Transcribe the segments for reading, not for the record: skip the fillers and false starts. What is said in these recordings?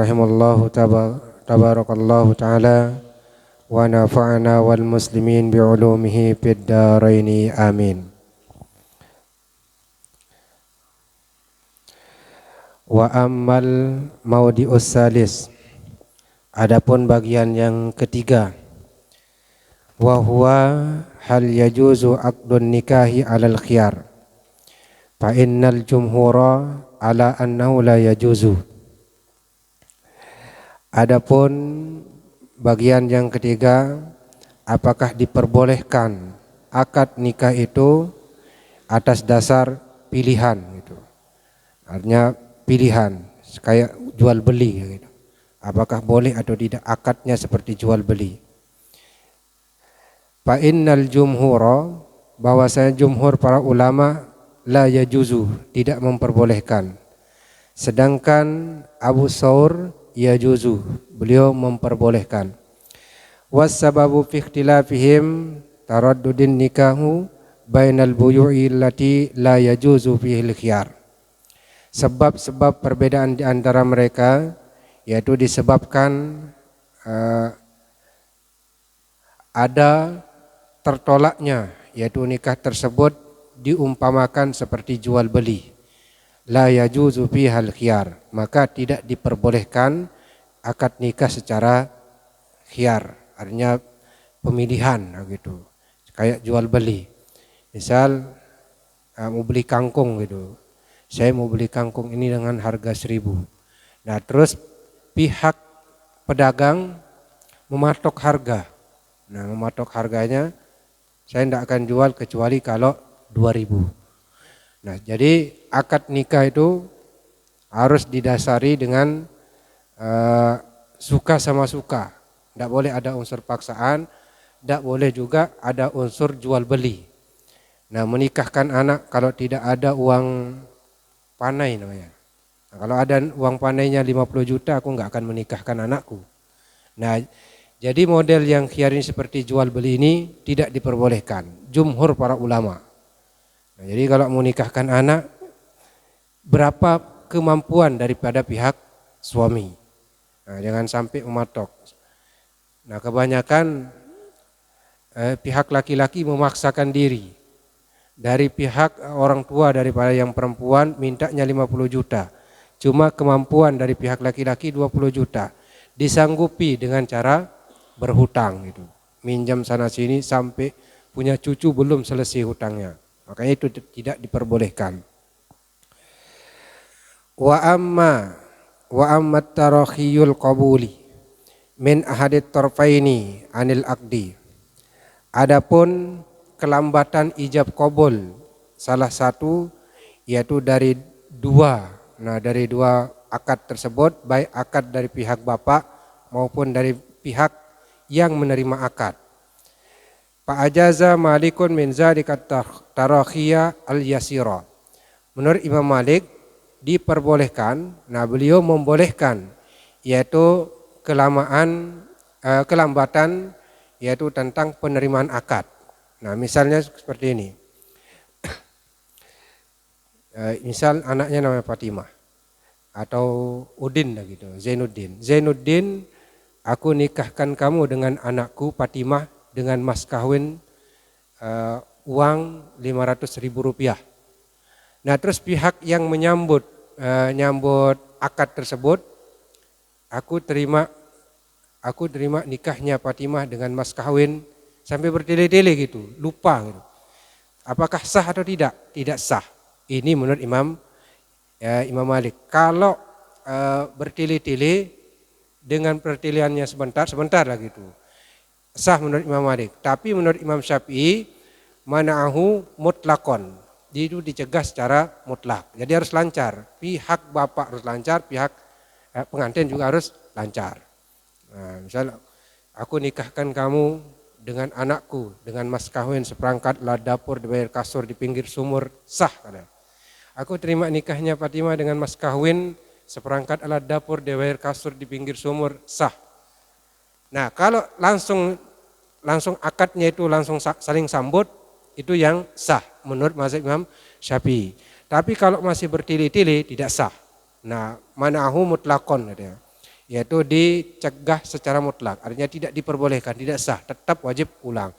rahimallahu tabarakallahu ta'ala wa nafa'ana wal muslimin bi'ulumihi fid dharaini amin. Wa ammal maudi'us salis, adapun bagian yang ketiga, wa huwa hal yajuzu aqdun nikahi alal khiyar fa innal jumhura ala annahu la yajuzu. Adapun bagian yang ketiga, apakah diperbolehkan akad nikah itu atas dasar pilihan gitu. Artinya pilihan kayak jual beli gitu. Apakah boleh atau tidak akadnya seperti jual beli? Fa innal jumhura, bahwasanya jumhur para ulama la yajuzu, tidak memperbolehkan. Sedangkan Abu Saur yajuzu, beliau memperbolehkan. Was sababu fi ikhtilafihim taraddudin nikahu bainal buyu'i allati la yajuzu fihi al-khiyar. Sebab-sebab perbedaan di antara mereka yaitu disebabkan ada tertolaknya, yaitu nikah tersebut diumpamakan seperti jual beli. La yajuzu fihal khiyar, maka tidak diperbolehkan akad nikah secara khiyar, artinya pemilihan gitu, kayak jual beli. Misal mau beli kangkung gitu, saya mau beli kangkung ini dengan harga 1.000. Nah terus pihak pedagang mematok harga. Nah mematok harganya, saya tidak akan jual kecuali kalau 2.000. Nah jadi akad nikah itu harus didasari dengan suka sama suka. Tidak boleh ada unsur paksaan, tidak boleh juga ada unsur jual beli. Nah menikahkan anak kalau tidak ada uang panai namanya. Nah, kalau ada uang panainya 50 juta aku nggak akan menikahkan anakku. Nah jadi model yang khiyar ini seperti jual beli ini tidak diperbolehkan. Jumhur para ulama. Nah, jadi kalau menikahkan anak, berapa kemampuan daripada pihak suami. Nah, jangan sampai mematok. Nah, kebanyakan pihak laki-laki memaksakan diri. Dari pihak orang tua daripada yang perempuan mintanya 50 juta. Cuma kemampuan dari pihak laki-laki 20 juta. Disanggupi dengan cara berhutang gitu. Minjam sana sini sampai punya cucu belum selesai hutangnya. Makanya itu tidak diperbolehkan. Wa amma tarakhiyul qabuli min ahadit tarfaini anil aqdi. Adapun kelambatan ijab qabul salah satu yaitu dari dua. Nah, dari dua akad tersebut, baik akad dari pihak bapak maupun dari pihak yang menerima akad. Fa'ajaza Malikun min zalika tarakhiyya al-yasira. Menurut Imam Malik diperbolehkan, nah beliau membolehkan yaitu kelambatan yaitu tentang penerimaan akad. Nah, misalnya seperti ini. Misal anaknya namanya Fatimah atau Udin gitu, Zainuddin. Zainuddin, aku nikahkan kamu dengan anakku Fatimah dengan mas kawin uang 500.000 rupiah. Nah terus pihak yang menyambut akad tersebut, aku terima nikahnya Fatimah dengan mas kawin sampai bertele-tele gitu, lupa gitu. Apakah sah atau tidak? Tidak sah. Ini menurut Imam Malik. Kalau bertele-tele dengan perteleannya sebentar lah gitu, sah menurut Imam Malik. Tapi menurut Imam Syafi'i mana'ahu mutlakon, itu dicegah secara mutlak. Jadi harus lancar. Pihak bapak harus lancar, pihak pengantin juga harus lancar. Nah, misal aku nikahkan kamu dengan anakku dengan mas kawin seperangkat alat dapur, dibayar kasur di pinggir sumur, sah kan? Aku terima nikahnya Fatimah dengan mas kawin seperangkat alat dapur, dibayar kasur di pinggir sumur, sah. Nah kalau langsung akadnya itu langsung saling sambut, itu yang sah menurut mazhab Imam Syafi'i. Tapi kalau masih bertele-tele tidak sah. Nah, mana'ahu mutlaqon katanya. yaitu dicegah secara mutlak, artinya tidak diperbolehkan, tidak sah, tetap wajib ulang.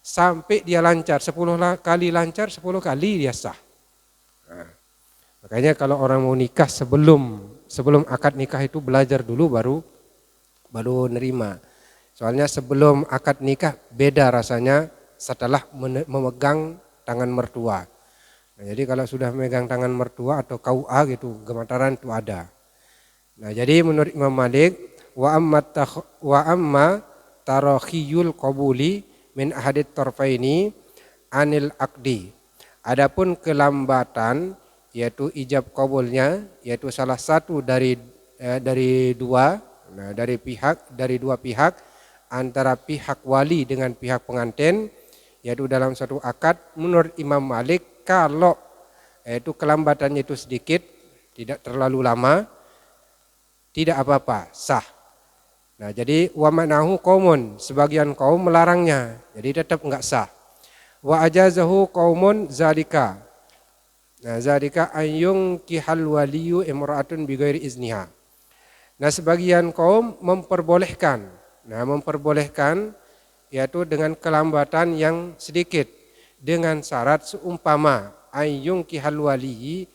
Sampai dia lancar, 10 kali lancar, 10 kali dia sah. Nah, makanya kalau orang mau nikah sebelum akad nikah itu belajar dulu baru nerima. Soalnya sebelum akad nikah beda rasanya setelah memegang tangan mertua. Nah, jadi kalau sudah memegang tangan mertua atau KUA gitu, gemetaran itu ada. Nah, jadi menurut Imam Malik wa amma tarakhiyul qabuli min ahadit tarfaini anil aqdi. Adapun kelambatan yaitu ijab qabulnya, yaitu salah satu dari dua, nah, dari dua pihak antara pihak wali dengan pihak pengantin, yaitu dalam satu akad, menurut Imam Malik kalau yaitu kelambatannya itu sedikit, tidak terlalu lama, tidak apa-apa, sah. Nah, jadi wa ma'nahu qaumun, sebagian kaum melarangnya, jadi tetap enggak sah. Wa ajazahu qaumun zalika. Nah, zalika ayyung kihal waliyu imra'atun bighairi izniha. Nah, sebagian kaum memperbolehkan. Nah, memperbolehkan yaitu dengan kelambatan yang sedikit dengan syarat seumpama ayyung kihal waliyi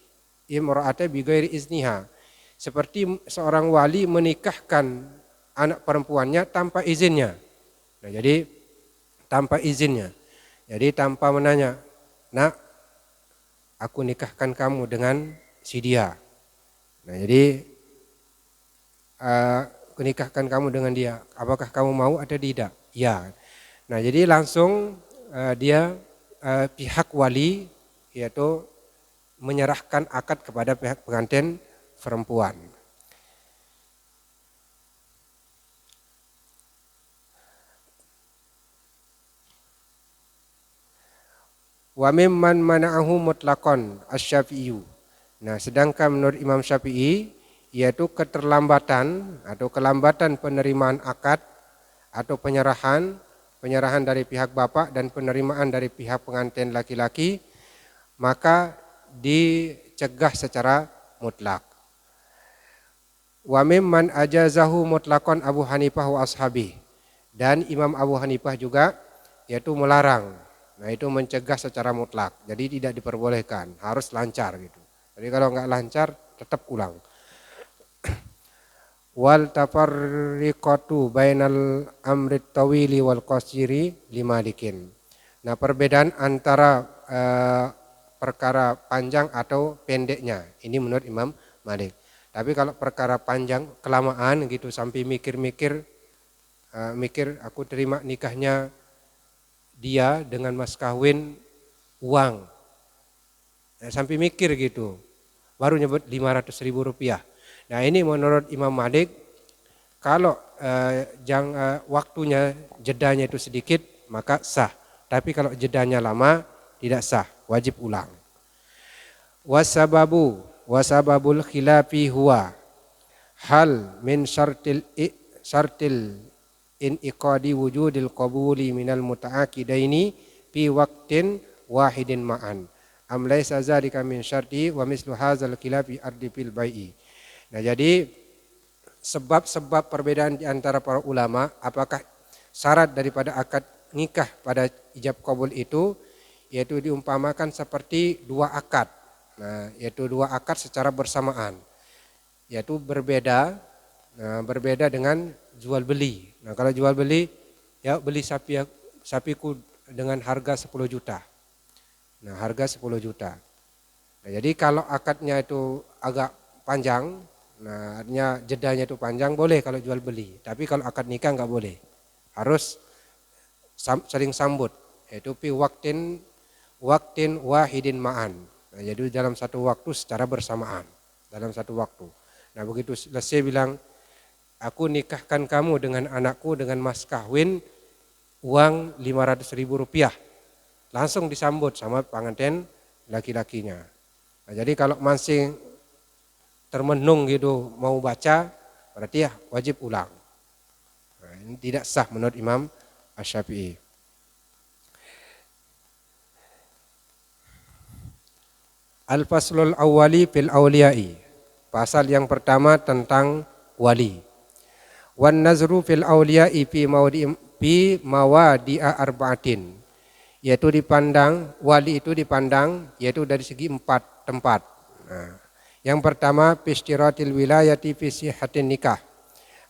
imra'ata bighairi izniha. Seperti seorang wali menikahkan anak perempuannya tanpa izinnya. Nah, jadi tanpa izinnya. Jadi tanpa menanya, "Nak, aku nikahkan kamu dengan si dia." Nah, jadi aku nikahkan kamu dengan dia. Apakah kamu mau atau tidak? Ya. Nah, jadi langsung dia pihak wali yaitu menyerahkan akad kepada pihak pengantin perempuan. Wa mimman mana'ahu mutlaqan asy-Syafi'i. Nah, sedangkan menurut Imam Syafi'i yaitu keterlambatan atau kelambatan penerimaan akad atau penyerahan dari pihak bapak dan penerimaan dari pihak pengantin laki-laki, maka dicegah secara mutlak. Wa mimman ajazahu mutlaqan Abu Hanifah wa ashabi. Dan Imam Abu Hanifah juga yaitu melarang. Nah, itu mencegah secara mutlak. Jadi tidak diperbolehkan, harus lancar gitu. Jadi kalau enggak lancar tetap ulang. Wal tafarriqatu bainal amri tawili wal qasiri limalikin. Nah, perbedaan antara perkara panjang atau pendeknya ini menurut Imam Malik. Tapi kalau perkara panjang kelamaan gitu sampai mikir aku terima nikahnya dia dengan mas kawin uang. Nah, sampai mikir gitu. Baru nyebut 500.000 rupiah. Nah, ini menurut Imam Malik kalau waktunya jedanya itu sedikit maka sah. Tapi kalau jedanya lama tidak sah, wajib ulang. Wasababul khilafi huwa hal min syartil inqadi wujudil qabuli minal muta'aqidaini fi waqtin wahidin ma'an. Am laisa zalika min syarti wa mislu hadzal khilafi ardi fil bai'i. Nah, jadi sebab-sebab perbedaan di antara para ulama, apakah syarat daripada akad nikah pada ijab qabul itu yaitu diumpamakan seperti dua akad. Nah, yaitu dua akad secara bersamaan. Yaitu berbeda dengan jual beli. Nah, kalau jual beli ya beli sapiku dengan harga 10 juta. Nah, harga 10 juta. Nah, jadi kalau akadnya itu agak panjang, nah artinya jedanya itu panjang boleh kalau jual beli. Tapi kalau akad nikah enggak boleh. Harus saling sambut, yaitu fi waqtin wahidin ma'an. Nah, jadi dalam satu waktu secara bersamaan, dalam satu waktu. Nah, begitu selesai bilang aku nikahkan kamu dengan anakku dengan mas kawin uang 500.000 rupiah. Langsung disambut sama pengantin laki-lakinya. Nah, jadi kalau masih termenung gitu mau baca berarti ya wajib ulang. Nah, ini tidak sah menurut Imam Asy-Syafi'i. Al-faslul awwali fil awliyai. Pasal yang pertama tentang wali. Wan nazru fil auliya'i fi mawadi'a arba'atin, yaitu dipandang wali itu dipandang yaitu dari segi 4 tempat. Nah, yang pertama fistiratil wilayati fi sihhatin nikah.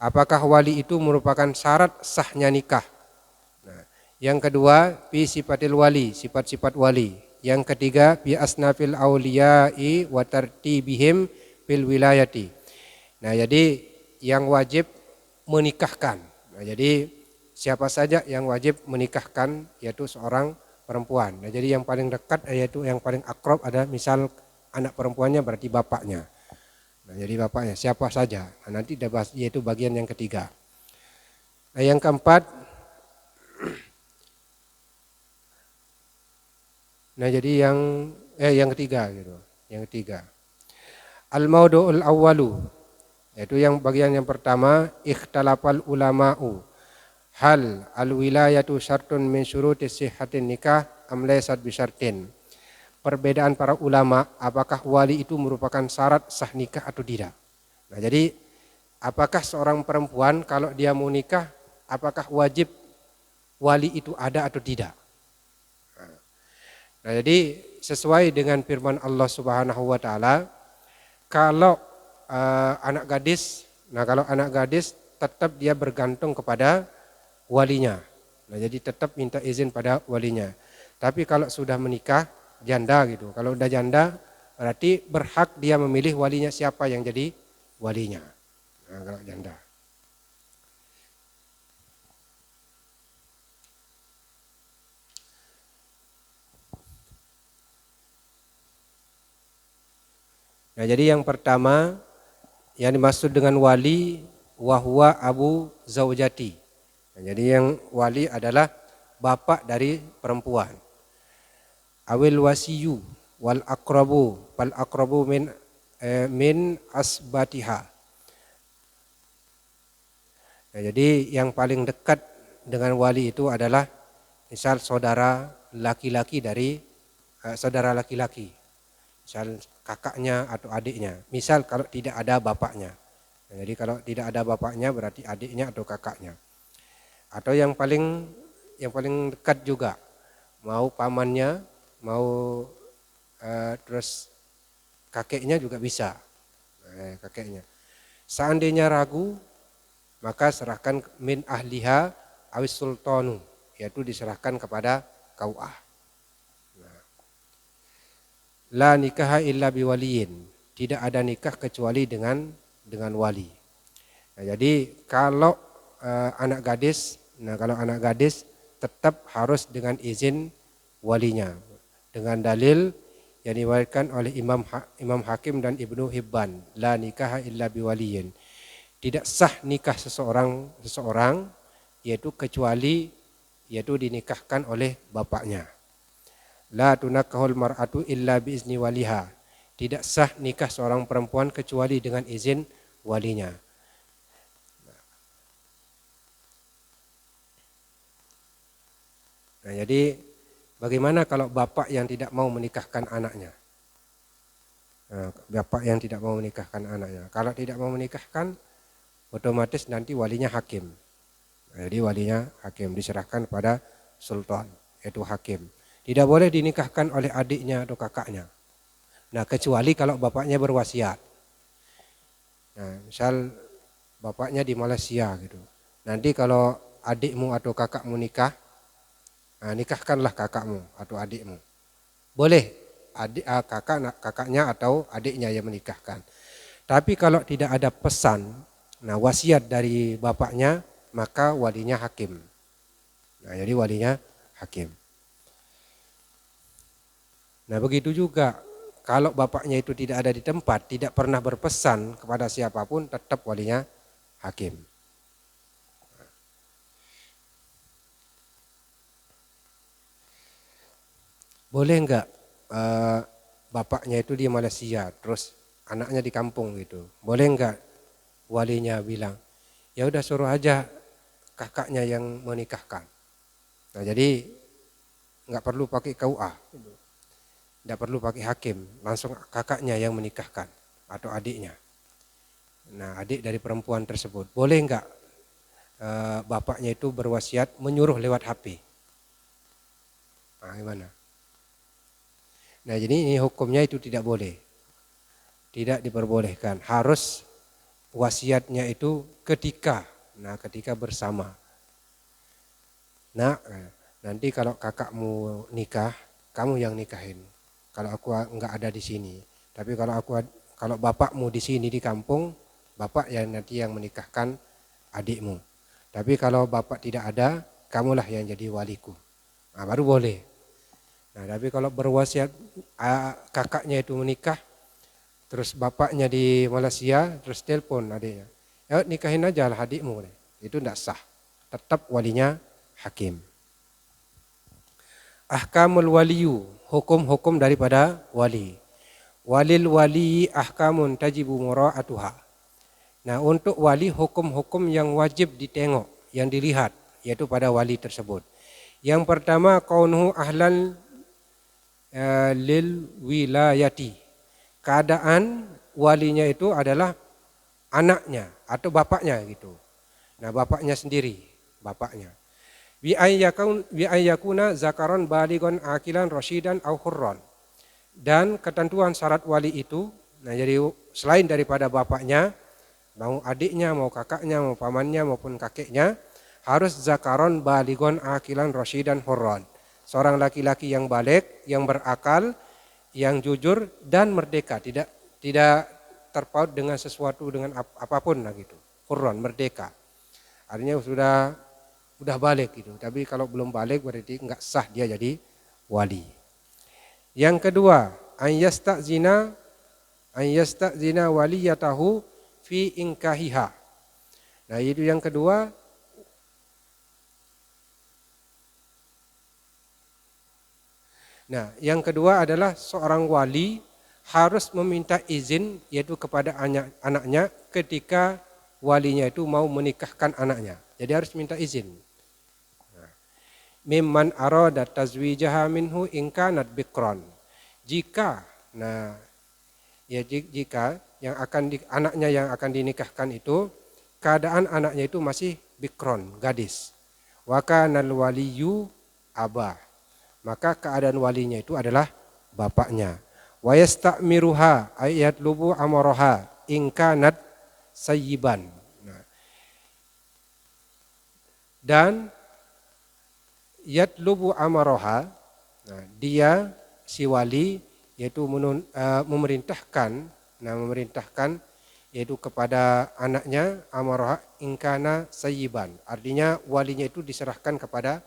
Apakah wali itu merupakan syarat sahnya nikah? Nah, yang kedua fi sifatil wali, sifat-sifat wali. Yang ketiga fi asnafil auliya'i wa tartibihim fil wilayati. Nah, jadi yang wajib menikahkan. Nah, jadi siapa saja yang wajib menikahkan yaitu seorang perempuan. Nah, jadi yang paling dekat yaitu yang paling akrab ada misal anak perempuannya berarti bapaknya. Nah, jadi bapaknya siapa saja. Nah, nanti yaitu bagian yang ketiga. Nah, yang keempat, nah jadi yang ketiga gitu. Yang ketiga. Al-maudu'ul awwalu, yaitu yang bagian yang pertama, ikhtalafal ulama'u hal al-wilayatu syartun min syurutis sihhatin nikah am laysat bisyartin. Perbedaan para ulama, apakah wali itu merupakan syarat sah nikah atau tidak. Nah, jadi apakah seorang perempuan kalau dia mau nikah, apakah wajib wali itu ada atau tidak. Nah, jadi sesuai dengan firman Allah Subhanahu wa taala, kalau anak gadis, nah kalau anak gadis tetap dia bergantung kepada walinya. Nah, jadi tetap minta izin pada walinya. Tapi kalau sudah menikah, janda gitu. Kalau udah janda, berarti berhak dia memilih walinya siapa yang jadi walinya. Nah, kalau janda. Nah, jadi yang pertama yang dimaksud dengan wali wahwa abu zaujati. Nah, jadi yang wali adalah bapak dari perempuan. Awil wasiyu wal akrabu min asbatiha. Nah, jadi yang paling dekat dengan wali itu adalah misal saudara laki-laki dari saudara laki-laki. Misal kakaknya atau adiknya. Misal kalau tidak ada bapaknya. Nah, jadi kalau tidak ada bapaknya berarti adiknya atau kakaknya. Atau yang paling dekat juga, mau pamannya, mau terus kakeknya juga bisa. Kakeknya. Seandainya ragu, maka serahkan min ahliha awis sultanu, yaitu diserahkan kepada KUA. La nikaha illa biwaliyin. Tidak ada nikah kecuali dengan wali. Nah, jadi kalau anak gadis tetap harus dengan izin walinya. Dengan dalil yang diriwayatkan oleh Imam Hakim dan Ibnu Hibban, la nikaha illa biwaliyin. Tidak sah nikah seseorang yaitu kecuali yaitu dinikahkan oleh bapaknya. La tunakahul mar'atu illa biizni waliha. Tidak sah nikah seorang perempuan kecuali dengan izin walinya. Nah, jadi bagaimana kalau bapak yang tidak mau menikahkan anaknya? Nah, bapak yang tidak mau menikahkan anaknya. Kalau tidak mau menikahkan, otomatis nanti walinya hakim. Nah, jadi walinya hakim diserahkan pada sultan, yaitu hakim. Tidak boleh dinikahkan oleh adiknya atau kakaknya. Nah, kecuali kalau bapaknya berwasiat. Nah, misal bapaknya di Malaysia gitu. Nanti kalau adikmu atau kakakmu nikah, nah, nikahkanlah kakakmu atau adikmu. Boleh kakaknya atau adiknya yang menikahkan. Tapi kalau tidak ada pesan, nah wasiat dari bapaknya, maka walinya hakim. Nah, jadi walinya hakim. Nah, begitu juga kalau bapaknya itu tidak ada di tempat, tidak pernah berpesan kepada siapapun, tetap walinya hakim. Boleh enggak bapaknya itu di Malaysia, terus anaknya di kampung gitu. Boleh enggak walinya bilang, ya udah suruh aja kakaknya yang menikahkan. Nah, jadi enggak perlu pakai KUA. Tidak perlu pakai hakim, langsung kakaknya yang menikahkan atau adiknya. Nah, adik dari perempuan tersebut. Boleh enggak bapaknya itu berwasiat menyuruh lewat HP. Nah, gimana? Nah, jadi ini hukumnya itu tidak boleh. Tidak diperbolehkan. Harus wasiatnya itu ketika bersama. Nah, nanti kalau kakakmu nikah, kamu yang nikahin. Kalau aku enggak ada di sini. Tapi kalau bapakmu di sini di kampung, bapak yang nanti yang menikahkan adikmu. Tapi kalau bapak tidak ada, kamulah yang jadi waliku. Nah, baru boleh. Nah, tapi kalau berwasiat kakaknya itu menikah, terus bapaknya di Malaysia, terus telepon adiknya, ya nikahin aja lah adikmu. Itu tidak sah. Tetap walinya hakim. Ahkamul waliyu, hukum-hukum daripada wali. Walil wali ahkamun tajibu mura'atuha. Nah, untuk wali hukum-hukum yang wajib ditengok, yang dilihat, yaitu pada wali tersebut. Yang pertama, kaunuhu ahlan lil wilayati. Keadaan walinya itu adalah anaknya atau bapaknya gitu. Nah, bapaknya sendiri, bapaknya. Bi ayyakuna zakaron baligon akilan rasyidan au hurran. Dan ketentuan syarat wali itu, nah jadi selain daripada bapaknya, mau adiknya, mau kakaknya, mau pamannya maupun kakeknya, harus zakaron baligon akilan rasyidan hurran. Seorang laki-laki yang baligh, yang berakal, yang jujur dan merdeka, tidak terpaut dengan sesuatu dengan apapun lah gitu. Hurran, merdeka. Artinya sudah baligh gitu. Tapi kalau belum baligh berarti enggak sah dia jadi wali. Yang kedua, an yasta'zina waliyatahu fi inkahiha. Nah, itu yang kedua. Nah, yang kedua adalah seorang wali harus meminta izin yaitu kepada anaknya ketika walinya itu mau menikahkan anaknya. Jadi harus minta izin. Mimman arada tazwijaha minhu in kanat bikron. Jika anaknya yang akan dinikahkan itu keadaan anaknya itu masih bikron, gadis. Wa kanal waliyu abah. Maka keadaan walinya itu adalah bapaknya. Wa yasta'miruha ayat lubu amaraha in kanat sayyiban. Dan yatlubu amaroha, dia si wali yaitu memerintahkan yaitu kepada anaknya amaroha ingkana sayyiban. Artinya walinya itu diserahkan kepada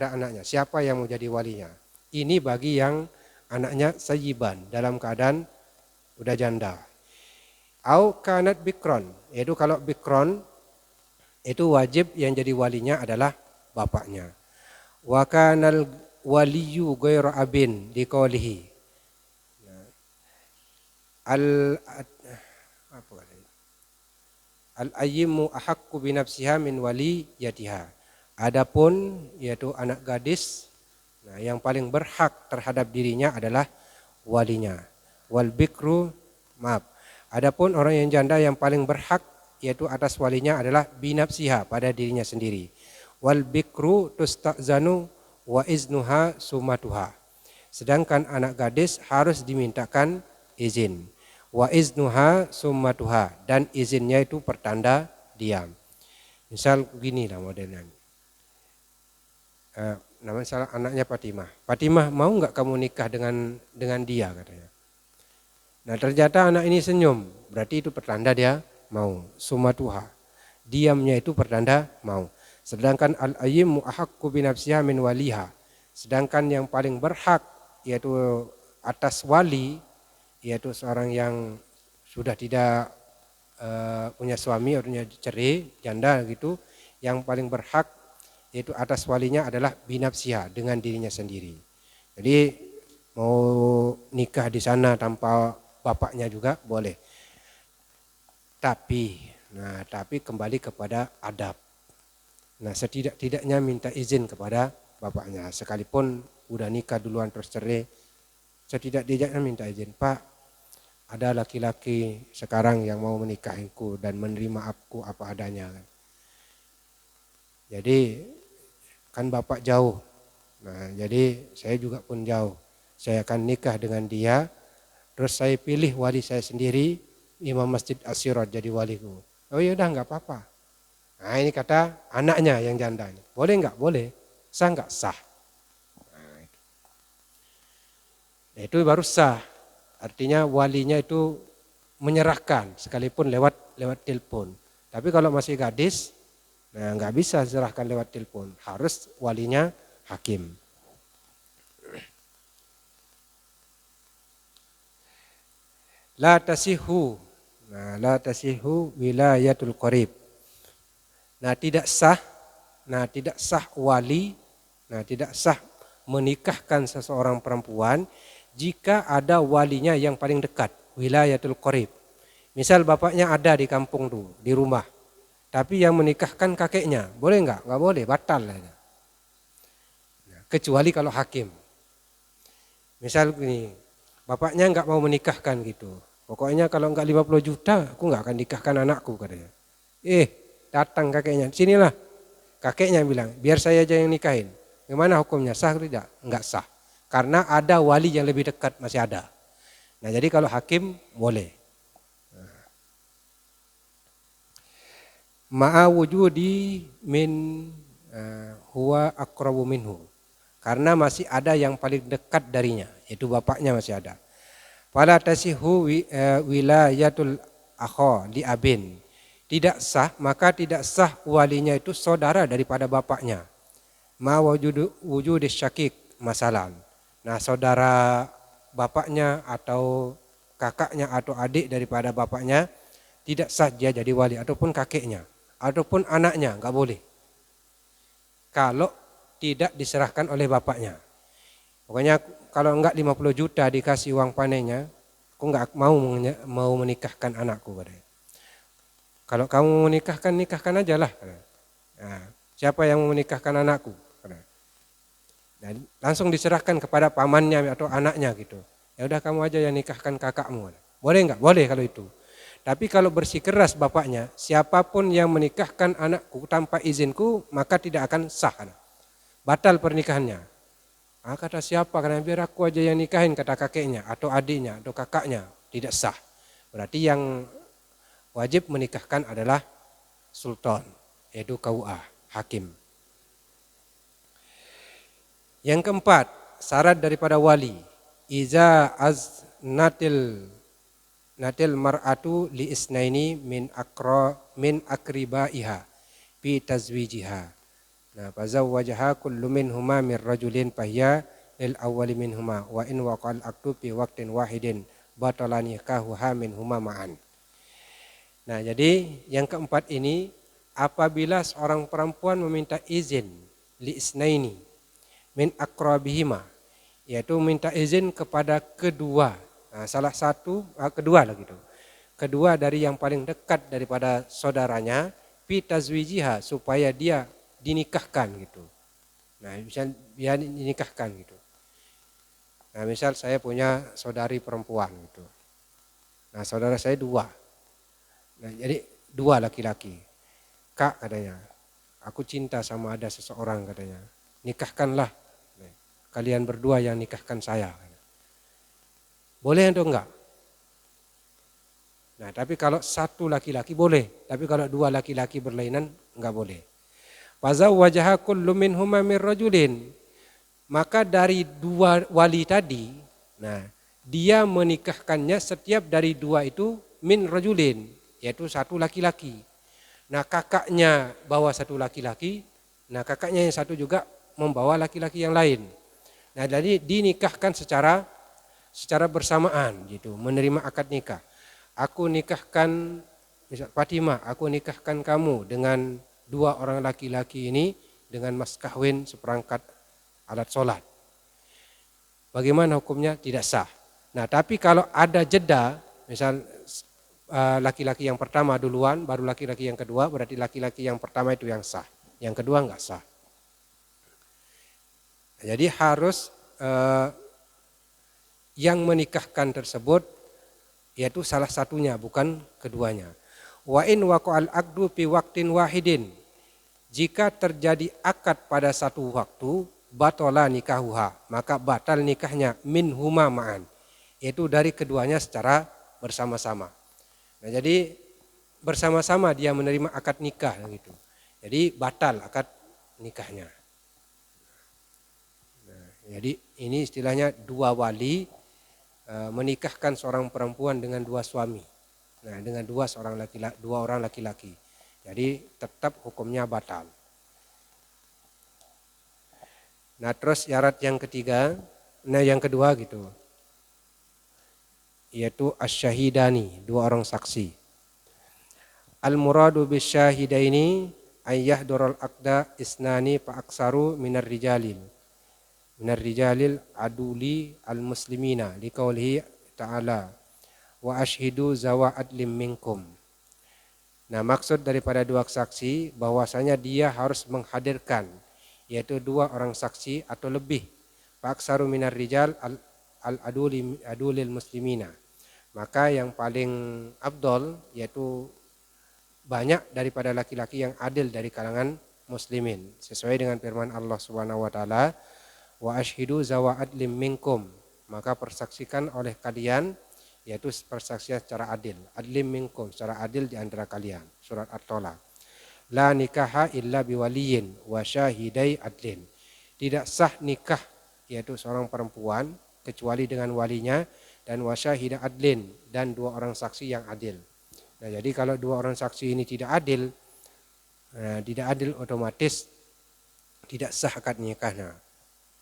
anaknya. Siapa yang mau jadi walinya? Ini bagi yang anaknya sayyiban dalam keadaan udah janda. Au kanat bikron, yaitu kalau bikron itu wajib yang jadi walinya adalah bapaknya. Wa kanal waliyu ghairu abin liqaulihi. Al-ayyimu ahaqqu bi nafsiha min waliyatiha. Adapun yaitu anak gadis, yang paling berhak terhadap dirinya adalah walinya. Wal bikru, adapun orang yang janda yang paling berhak yaitu atas walinya adalah binafsiha, pada dirinya sendiri. Wal bikru tusta'zanu wa iznuha sumatuha. Sedangkan anak gadis harus dimintakan izin. Wa iznuha sumatuha, dan izinnya itu pertanda diam. Misal begini lah modelnya. Namanya anaknya Fatimah. Fatimah, mau enggak kamu nikah dengan dia, katanya. Nah, ternyata anak ini senyum, berarti itu pertanda dia mau. Sumatuha, diamnya itu pertanda mau. Sedangkan al-ayyimu ahaqqu bi nafsiha min waliha. Sedangkan yang paling berhak yaitu atas wali, yaitu seorang yang sudah tidak punya suami atau punya cerai, janda gitu, yang paling berhak yaitu atas walinya adalah binafsiha, dengan dirinya sendiri. Jadi mau nikah di sana tanpa bapaknya juga boleh. Tapi kembali kepada adab. Nah, setidak-tidaknya minta izin kepada bapaknya. Sekalipun udah nikah duluan terus cerai, setidak-tidaknya minta izin. Pak, ada laki-laki sekarang yang mau menikahiku dan menerima aku apa adanya. Jadi kan bapak jauh. Nah, jadi saya juga pun jauh. Saya akan nikah dengan dia, terus saya pilih wali saya sendiri, Imam Masjid As-Siraj jadi waliku. Oh ya udah nggak apa-apa. Nah ini kata anaknya yang janda. Boleh nggak? Boleh. Sah nggak? Sah. Nah, itu baru sah. Artinya walinya itu menyerahkan sekalipun lewat telepon. Tapi kalau masih gadis, nah nggak bisa serahkan lewat telepon. Harus walinya hakim. La tasihu. Nah, la tasihu wilayatul qarib. Nah, tidak sah wali, tidak sah menikahkan seseorang perempuan jika ada walinya yang paling dekat, wilayatul qarib. Misal bapaknya ada di kampung tuh, di rumah. Tapi yang menikahkan kakeknya, boleh enggak? Enggak boleh, batal. Nah, kecuali kalau hakim. Misal gini, bapaknya enggak mau menikahkan gitu. Pokoknya kalau enggak 50 juta, aku enggak akan nikahkan anakku katanya. Datang kakeknya, sinilah. Kakeknya bilang, biar saya aja yang nikahin. Gimana hukumnya? Sah atau tidak? Enggak sah. Karena ada wali yang lebih dekat, masih ada. Nah jadi kalau hakim boleh. Ma'a wujudi min huwa aqrabu minhu. Karena masih ada yang paling dekat darinya, yaitu bapaknya masih ada. Fala tasihu wilayatul akha li abin. Tidak sah, maka tidak sah walinya itu saudara daripada bapaknya. Ma wujudis syakik masalan. Nah, saudara bapaknya atau kakaknya atau adik daripada bapaknya tidak sah dia jadi wali, ataupun kakeknya ataupun anaknya, enggak boleh. Kalau tidak diserahkan oleh bapaknya. Pokoknya kalau enggak 50 juta dikasih uang panennya, aku enggak mau menikahkan anakku katanya. Kalau kamu menikahkan, nikahkan aja lah. Nah, siapa yang mau menikahkan anakku? Dan langsung diserahkan kepada pamannya atau anaknya gitu. Ya udah kamu aja yang nikahkan kakakmu. Boleh enggak? Boleh kalau itu. Tapi kalau bersikeras bapaknya, siapapun yang menikahkan anakku tanpa izinku, maka tidak akan sah. Batal pernikahannya. Kata siapa? Karena biar aku aja yang nikahin, kata kakeknya atau adiknya atau kakaknya. Tidak sah. Berarti yang wajib menikahkan adalah sultan, yaitu KUA, hakim. Yang keempat, syarat daripada wali. Iza natil mar'atu li isnaini min akribaiha fi tazwijiha. Nah, fazawwajaha kullu minhuma min rajulin fahiya lil awwali minhuma wa in waqal aqdu fi waqtin wahidin batala nikahuha minhuma ma'an. Nah, jadi yang keempat ini, apabila seorang perempuan meminta izin li isnaini min akrabihima, yaitu minta izin kepada kedua, kedua lah gitu. Kedua dari yang paling dekat daripada saudaranya, fi tazwijiha, supaya dia dinikahkan gitu. Nah, misal dia dinikahkan gitu. Nah, misal saya punya saudari perempuan gitu. Nah, saudara saya dua. Nah, jadi dua laki-laki. Kak katanya, aku cinta sama ada seseorang katanya. Nikahkanlah. Kalian berdua yang nikahkan saya. Boleh atau enggak? Nah, tapi kalau satu laki-laki boleh. Tapi kalau dua laki-laki berlainan enggak boleh. Fazawwajaha kullu minhuma min rajulin. Maka dari dua wali tadi, nah, dia menikahkannya setiap dari dua itu min rajulin, yaitu satu laki-laki. Nah, kakaknya bawa satu laki-laki, nah kakaknya yang satu juga membawa laki-laki yang lain. Nah, jadi dinikahkan secara bersamaan gitu, menerima akad nikah. Aku nikahkan misal Fatimah, aku nikahkan kamu dengan dua orang laki-laki ini dengan mas kawin seperangkat alat sholat. Bagaimana hukumnya? Tidak sah. Nah, tapi kalau ada jeda, misal laki-laki yang pertama duluan, baru laki-laki yang kedua, berarti laki-laki yang pertama itu yang sah, yang kedua enggak sah. Jadi harus yang menikahkan tersebut yaitu salah satunya, bukan keduanya. Wa in waqa'al aqdu fi waqtin wahidin. Jika terjadi akad pada satu waktu, batola nikahuha, maka batal nikahnya min huma ma'an. Itu dari keduanya secara bersama-sama. Nah, jadi bersama-sama dia menerima akad nikah gitu. Jadi batal akad nikahnya. Nah, jadi ini istilahnya dua wali menikahkan seorang perempuan dengan dua suami. Nah, dengan dua orang laki-laki. Jadi tetap hukumnya batal. Nah, terus syarat yang kedua gitu. Yaitu asyahidani, dua orang saksi. Al-muradu bisyahidaini ayyahdurul aqda isnani fa aksaru minar rijalil aduli al-muslimina liqaulihi ta'ala wa ashhidu zawa adlim minkum. Nah, maksud daripada dua saksi bahwasanya dia harus menghadirkan yaitu dua orang saksi atau lebih. Faksaru minar rijal adulil muslimina. Maka yang paling afdol yaitu banyak daripada laki-laki yang adil dari kalangan muslimin. Sesuai dengan firman Allah Subhanahu wa taala, wa ashhidu zawa adlim minkum. Maka persaksikan oleh kalian yaitu persaksian secara adil. Adlim minkum, secara adil di antara kalian. Surat At-Tolak. La nikaha illa biwaliyin wa syahidai adlin. Tidak sah nikah yaitu seorang perempuan kecuali dengan walinya dan wa syahida adlin dan dua orang saksi yang adil. Nah, jadi kalau dua orang saksi ini tidak adil otomatis tidak sah akad nikahnya.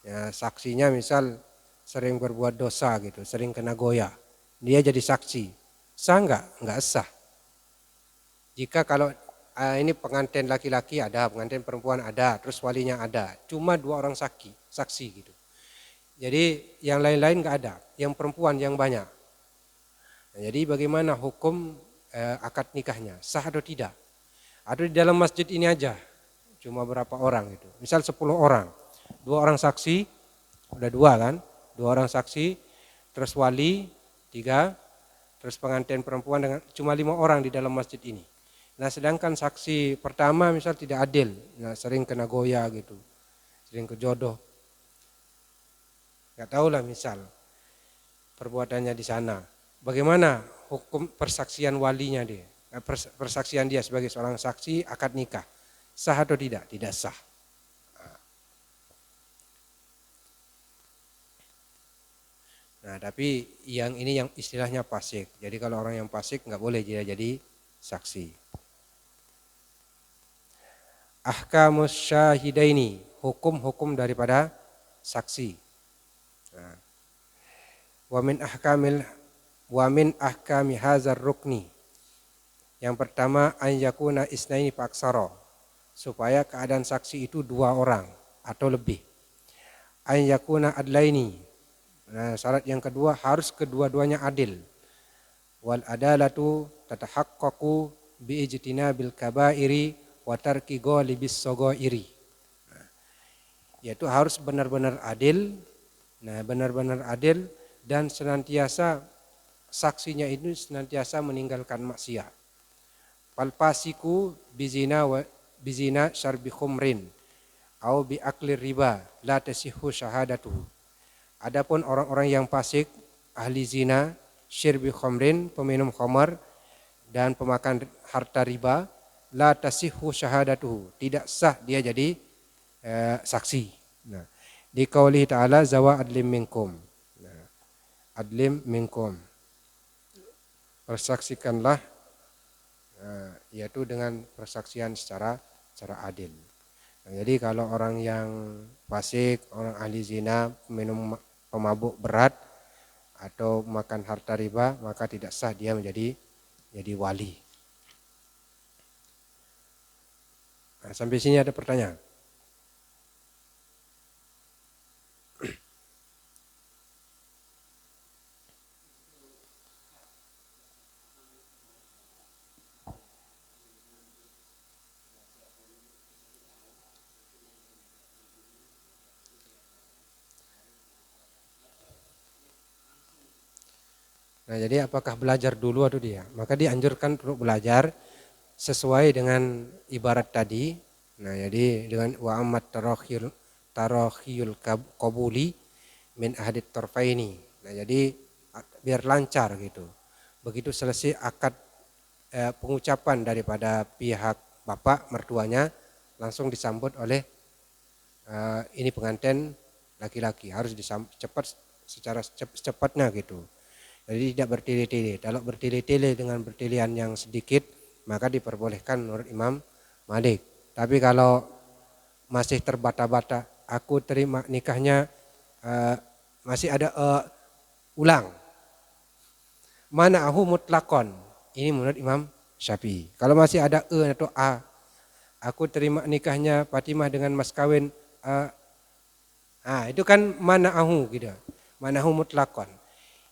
Ya, saksinya misal sering berbuat dosa gitu, sering kena goyah. Dia jadi saksi. Sah enggak? Enggak sah. Jika kalau ini pengantin laki-laki ada, pengantin perempuan ada, terus walinya ada. Cuma dua orang saksi gitu. Jadi yang lain-lain enggak ada. Yang perempuan yang banyak. Nah, jadi bagaimana hukum akad nikahnya? Sah atau tidak? Atau di dalam masjid ini aja. Cuma berapa orang gitu. Misal 10 orang. 2 orang saksi, udah 2 kan? 2 orang saksi, terus wali 3, terus pengantin perempuan dengan cuma 5 orang di dalam masjid ini. Nah, sedangkan saksi pertama misal tidak adil, nah sering kena goyah gitu, sering kejodoh. Gak tahulah misal perbuatannya di sana. Bagaimana hukum persaksian walinya dia? Persaksian dia sebagai seorang saksi akad nikah. Sah atau tidak? Tidak sah. Nah, tapi yang ini yang istilahnya fasik. Jadi kalau orang yang fasik nggak boleh dia jadi saksi. Ahkamus syahidaini, hukum-hukum daripada saksi. Nah, wa min ahkami hadzal rukni. Yang pertama an yakuna isnaini faksara, supaya keadaan saksi itu 2 orang atau lebih. An yakuna adlaini. Nah, syarat yang kedua harus kedua-duanya adil. Wal adalatu tatahaqqaqu bi ijtinabil kaba'iri wa tarki ghalibis saghairi. Nah, yaitu harus benar-benar adil. Nah, benar-benar adil dan senantiasa saksinya itu senantiasa meninggalkan maksiat. Fal fasiku bizina syarbi khumrin au bi akli riba la tasihhu syahadatuhu. Adapun orang-orang yang fasik, ahli zina, syirbi khamrin, peminum khamar dan pemakan harta riba, la tasihhu syahadatuhu, tidak sah dia jadi saksi. Nah, di qauli ta'ala zawa adlim minkum. Nah, adlim minkum. Persaksikanlah yaitu dengan persaksian secara adil. Nah, jadi kalau orang yang fasik, orang ahli zina, minum pemabuk berat atau makan harta riba, maka tidak sah dia menjadi wali. Nah, sampai sini ada pertanyaan? Nah, jadi apakah belajar dulu atau dia? Maka dianjurkan untuk belajar sesuai dengan ibarat tadi. Nah, jadi dengan wa amat tarakhiyul qabuli min ahadit tarfaini. Nah, jadi biar lancar gitu. Begitu selesai akad pengucapan daripada pihak bapak mertuanya, langsung disambut oleh ini pengantin laki-laki, harus cepat secara cepatnya gitu. Jadi tidak bertele-tele. Kalau bertele-tele dengan bertelean yang sedikit, maka diperbolehkan menurut Imam Malik. Tapi kalau masih terbata-bata, aku terima nikahnya masih ada ulang. Mana'ahu mutlakon. Ini menurut Imam Syafi'i. Kalau masih ada atau a, aku terima nikahnya Fatimah dengan mas kawin itu kan mana'ahu gitu. Mana'ahu mutlakon.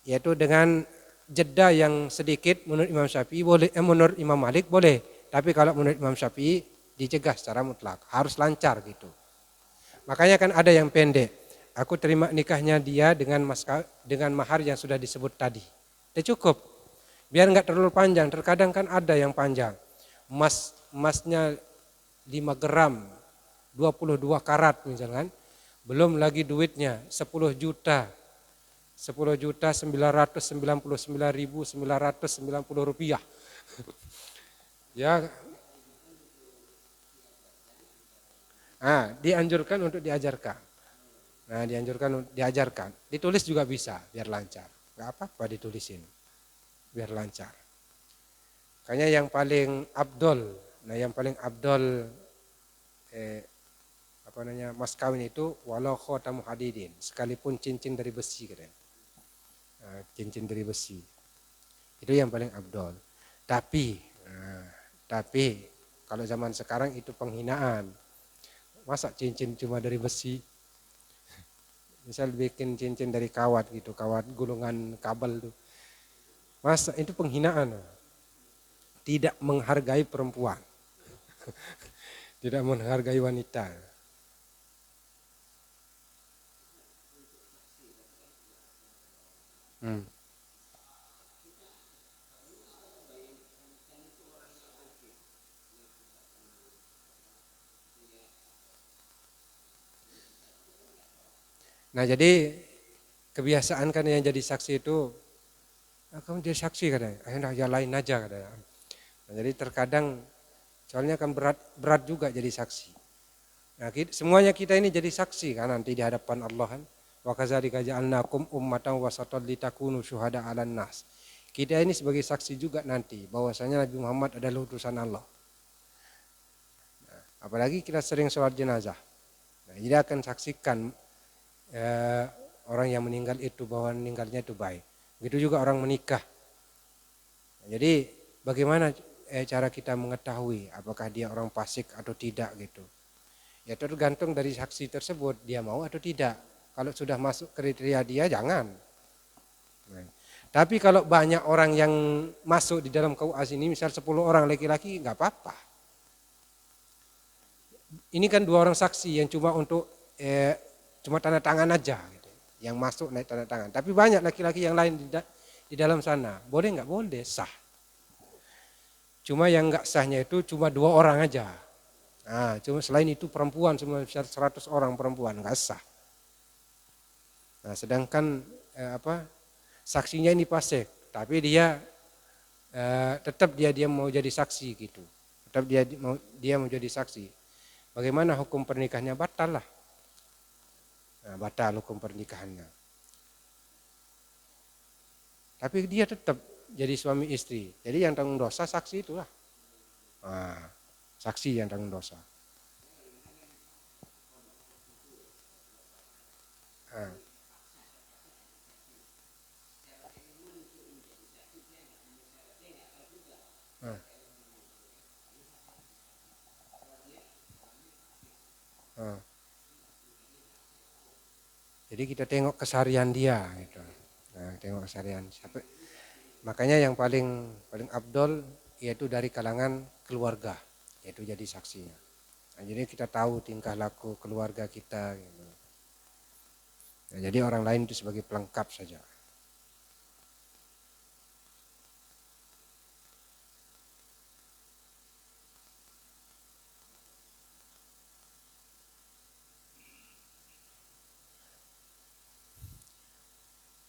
Yaitu dengan jeda yang sedikit menurut Imam Syafi'i boleh, menurut Imam Malik boleh. Tapi kalau menurut Imam Syafi'i dicegah secara mutlak, harus lancar gitu. Makanya kan ada yang pendek. Aku terima nikahnya dia dengan mahar yang sudah disebut tadi. Itu cukup. Biar enggak terlalu panjang. Terkadang kan ada yang panjang. Emasnya 5 gram, 22 karat misalkan. Belum lagi duitnya 10 juta. 10.999.990 rupiah. Ya, dianjurkan untuk diajarkan. Nah, dianjurkan untuk diajarkan. Ditulis juga bisa, biar lancar. Gak apa-apa ditulisin, biar lancar. Kayaknya yang paling abdol, yang paling abdol mas kawin itu walau khotamu hadidin, sekalipun cincin dari besi katanya. Cincin dari besi. Itu yang paling abdol. Tapi kalau zaman sekarang itu penghinaan. Masa cincin cuma dari besi? Misal bikin cincin dari kawat gitu, kawat gulungan kabel tuh. Masa itu penghinaan. Tidak menghargai perempuan. Tidak menghargai wanita. Nah, jadi kebiasaan kan yang jadi saksi itu, kamu jadi saksi katanya, ya lain aja katanya. Nah, jadi terkadang soalnya kan berat juga jadi saksi. Nah, semuanya kita ini jadi saksi kan nanti di hadapan Allah kan. Wa kadzalika ja'alnakum ummatan wasatan litakunu syuhada 'alan nas. Kita ini sebagai saksi juga nanti bahwasanya Nabi Muhammad adalah utusan Allah. Nah, apalagi kita sering sholat jenazah. Nah, jadi akan saksikan orang yang meninggal itu bahwa meninggalnya itu baik. Begitu juga orang menikah. Nah, jadi bagaimana cara kita mengetahui apakah dia orang fasik atau tidak gitu. Ya tergantung dari saksi tersebut, dia mau atau tidak. Kalau sudah masuk kriteria dia jangan. Nah, tapi kalau banyak orang yang masuk di dalam KUA ini, misal 10 orang laki-laki, nggak apa-apa. Ini kan 2 orang saksi yang cuma untuk cuma tanda tangan aja, gitu. Yang masuk naik tanda tangan. Tapi banyak laki-laki yang lain di dalam sana. Boleh nggak? Boleh, sah. Cuma yang nggak sahnya itu cuma 2 orang aja. Nah, cuma selain itu perempuan semua 100 orang perempuan nggak sah. Nah, sedangkan saksinya ini fasik, tapi dia tetap dia mau jadi saksi gitu. Tetap dia mau jadi saksi. Bagaimana hukum pernikahannya? Batal lah. Nah, batal hukum pernikahannya. Tapi dia tetap jadi suami istri. Jadi yang tanggung dosa saksi itulah. Nah, saksi yang tanggung dosa. Jadi kita tengok keseharian dia gitu. Nah, tengok keseharian siapa. Makanya yang paling abdol yaitu dari kalangan keluarga, yaitu jadi saksinya. Nah, jadi kita tahu tingkah laku keluarga kita gitu. Nah, jadi orang lain itu sebagai pelengkap saja.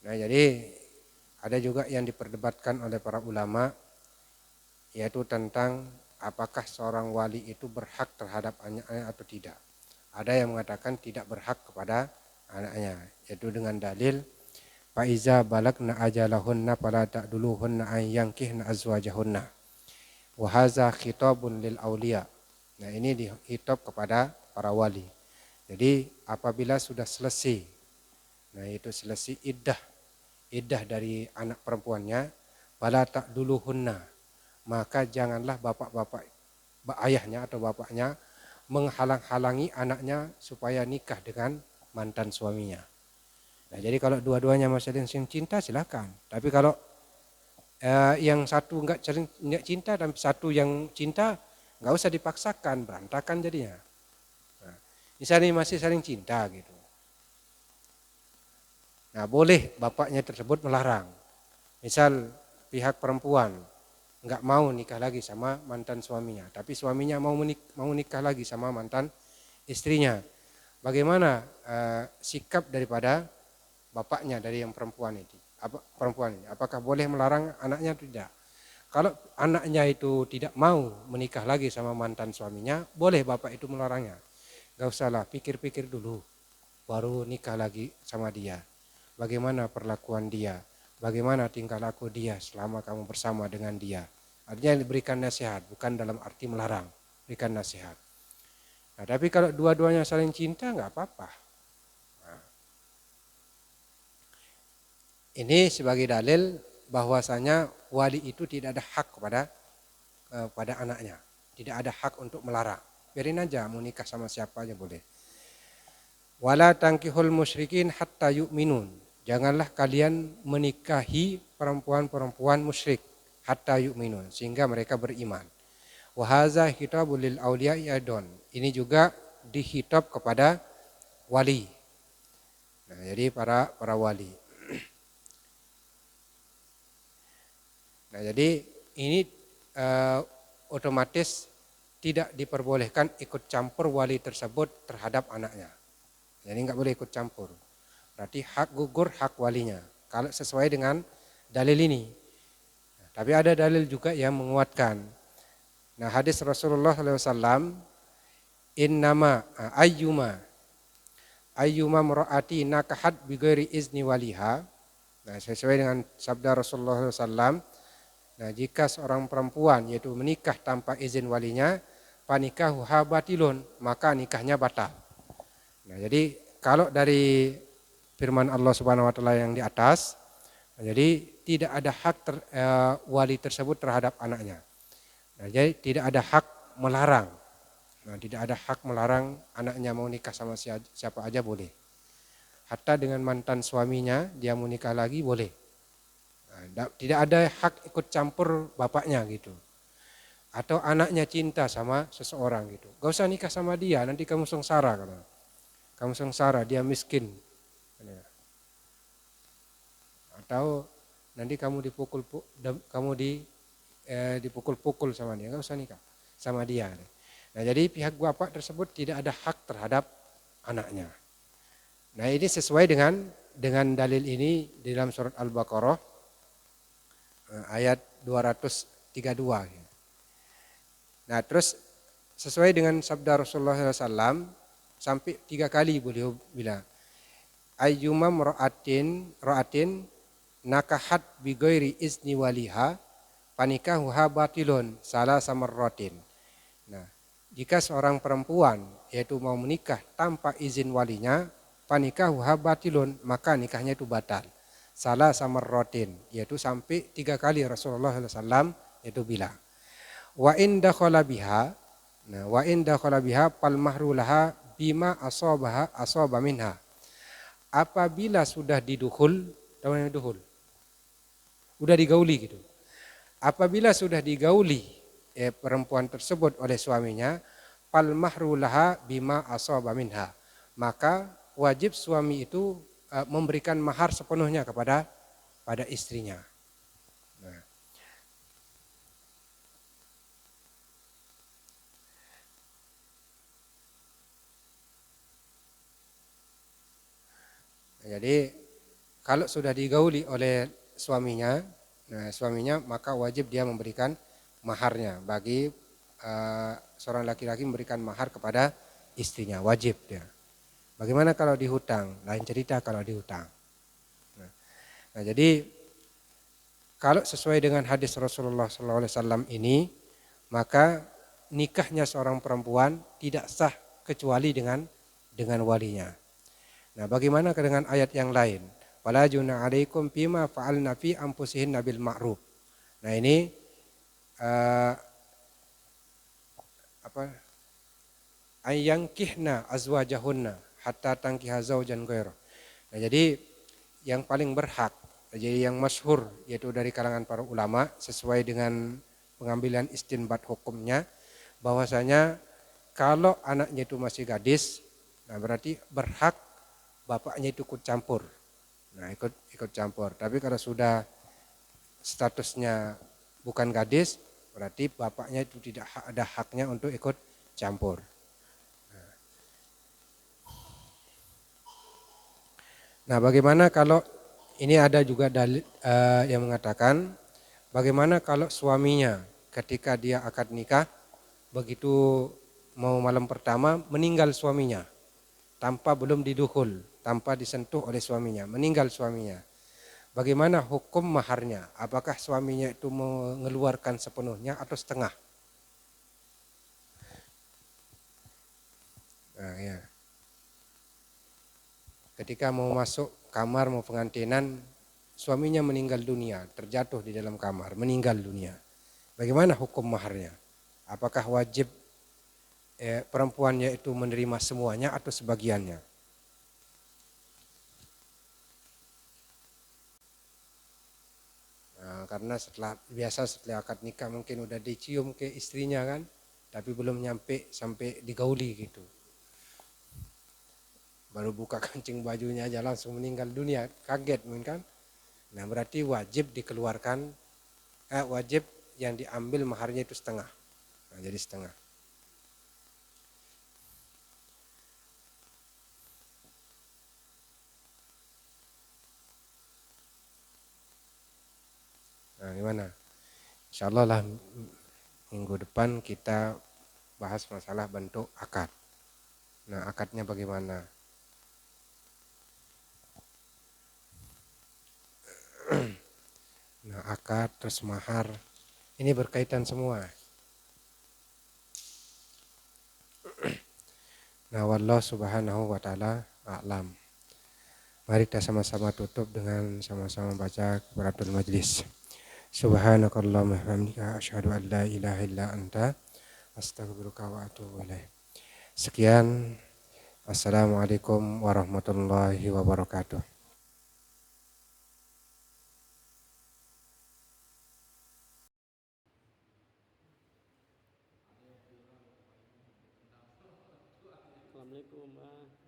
Nah, jadi ada juga yang diperdebatkan oleh para ulama, yaitu tentang apakah seorang wali itu berhak terhadap anaknya atau tidak. Ada yang mengatakan tidak berhak kepada anaknya, yaitu dengan dalil faiza balagna ajalahunna fala ta'duluhunna an yankihna azwajahunna wa hadza khitabun lil auliya. Nah, ini dihitab kepada para wali. Jadi apabila sudah selesai, nah itu selesai iddah dari anak perempuannya, fala ta'duluhunna, maka janganlah bapak-bapak ayahnya atau bapaknya menghalang-halangi anaknya supaya nikah dengan mantan suaminya. Nah, jadi kalau dua-duanya masih saling cinta silakan. Tapi kalau yang satu enggak cinta dan satu yang cinta, enggak usah dipaksakan, berantakan jadinya. Nah, misalnya masih saling cinta gitu. Nah, boleh bapaknya tersebut melarang. Misal pihak perempuan enggak mau nikah lagi sama mantan suaminya, tapi suaminya mau nikah lagi sama mantan istrinya. Bagaimana sikap daripada bapaknya dari yang perempuan ini? Apakah boleh melarang anaknya atau tidak? Kalau anaknya itu tidak mau menikah lagi sama mantan suaminya, boleh bapak itu melarangnya. Gak usahlah, pikir-pikir dulu, baru nikah lagi sama dia. Bagaimana perlakuan dia? Bagaimana tingkah laku dia selama kamu bersama dengan dia? Artinya diberikan nasihat, bukan dalam arti melarang, berikan nasihat. Nah, tapi kalau dua-duanya saling cinta nggak apa-apa. Nah, ini sebagai dalil bahwasanya wali itu tidak ada hak kepada anaknya, tidak ada hak untuk melarang. Biarin aja mau nikah sama siapa aja boleh. Wala tankihul musyrikin hatta yu'minun. Janganlah kalian menikahi perempuan-perempuan musyrik hatta yu'minun, sehingga mereka beriman. Wa hadza khitabul lil auliya'i adon. Ini juga dihitab kepada wali. Nah, jadi para wali. Nah, jadi ini otomatis tidak diperbolehkan ikut campur wali tersebut terhadap anaknya. Jadi nggak boleh ikut campur. Berarti hak gugur hak walinya. Kalau sesuai dengan dalil ini. Nah, tapi ada dalil juga yang menguatkan. Nah, hadis Rasulullah SAW, innama ayyuma mura'ati nakahat bighairi izni waliha. Nah, sesuai dengan sabda Rasulullah SAW. Nah, jika seorang perempuan yaitu menikah tanpa izin walinya, panikahuha batilun, maka nikahnya batal. Nah, jadi kalau dari firman Allah Subhanahu wa taala yang di atas, jadi tidak ada hak wali tersebut terhadap anaknya. Nah, jadi tidak ada hak melarang. Nah, tidak ada hak melarang anaknya mau nikah sama siapa aja boleh. Hatta dengan mantan suaminya dia mau nikah lagi boleh. Nah, tidak ada hak ikut campur bapaknya gitu. Atau anaknya cinta sama seseorang gitu. Gak usah nikah sama dia, nanti kamu sengsara. Kamu sengsara, dia miskin. Atau nanti kamu dipukul-pukul sama dia, gak usah nikah sama dia. Nah, jadi pihak bapak tersebut tidak ada hak terhadap anaknya. Nah, ini sesuai dengan dalil ini di dalam surat Al-Baqarah ayat 232. Nah, terus sesuai dengan sabda Rasulullah SAW sampai 3 kali beliau bilang ayyuma ra'atin nakahat bighairi izni waliha panikahuha batilun salah samarratin. Nah, jika seorang perempuan yaitu mau menikah tanpa izin walinya, panikahuha batilun, maka nikahnya itu batal. Salah samarratin, yaitu sampai 3 kali Rasulullah SAW itu bilang. Wa in dakhala biha, nah wa in dakhala biha fal mahru laha bima asaba minha. Apabila sudah didukhul, tahu yang dukhul? Udah digauli gitu. Apabila sudah digauli perempuan tersebut oleh suaminya, fal mahru laha bima asaba minha. Maka wajib suami itu memberikan mahar sepenuhnya pada istrinya. Nah. Jadi Kalau sudah digauli oleh suaminya, nah suaminya maka wajib dia memberikan maharnya. Bagi seorang laki-laki memberikan mahar kepada istrinya, wajib dia. Bagaimana kalau dihutang? Lain cerita kalau dihutang. Nah, jadi kalau sesuai dengan hadis Rasulullah SAW ini, maka nikahnya seorang perempuan tidak sah kecuali dengan walinya. Nah, bagaimana dengan ayat yang lain? Wala junah alaikum bima fa'alna fi anfusihinna bil ma'ruf. Nah, ini apa? Ayyangkihna azwajahunna hatta tankiha zaujan ghairu. Nah, jadi yang paling berhak, jadi yang masyhur yaitu dari kalangan para ulama sesuai dengan pengambilan istinbat hukumnya, bahwasanya kalau anaknya itu masih gadis, nah berarti berhak bapaknya itu ikut campur. Nah, ikut campur. Tapi kalau sudah statusnya bukan gadis, berarti bapaknya itu tidak ada haknya untuk ikut campur. Nah, bagaimana kalau ini ada juga dalil yang mengatakan bagaimana kalau suaminya ketika dia akad nikah begitu mau malam pertama meninggal suaminya tanpa belum didukhul, tanpa disentuh oleh suaminya, meninggal suaminya. Bagaimana hukum maharnya? Apakah suaminya itu mengeluarkan sepenuhnya atau setengah? Nah, ya. Ketika mau masuk kamar mau pengantinan, suaminya meninggal dunia, terjatuh di dalam kamar, meninggal dunia. Bagaimana hukum maharnya? Apakah wajib perempuannya itu menerima semuanya atau sebagiannya? Nah, karena setelah akad nikah mungkin udah dicium ke istrinya kan, tapi belum nyampe sampai digauli gitu. Baru buka kancing bajunya aja langsung meninggal dunia, kaget mungkin kan. Nah, berarti wajib dikeluarkan, wajib yang diambil maharnya itu setengah. Nah, jadi setengah. Nah, gimana? Insyaallah lah minggu depan kita bahas masalah bentuk akad. Nah, akadnya bagaimana? Nah, akad terus mahar ini berkaitan semua. Nah, wallahu subhanahu wa ta'ala a'lam. Mari kita sama-sama tutup dengan sama-sama baca kafaratul majlis. Subhanakallahumma wa bihamdika asyhadu an la ilaha illa anta astaghfiruka wa atubu ilaik. Sekian. Assalamualaikum warahmatullahi wabarakatuh. Assalamualaikum.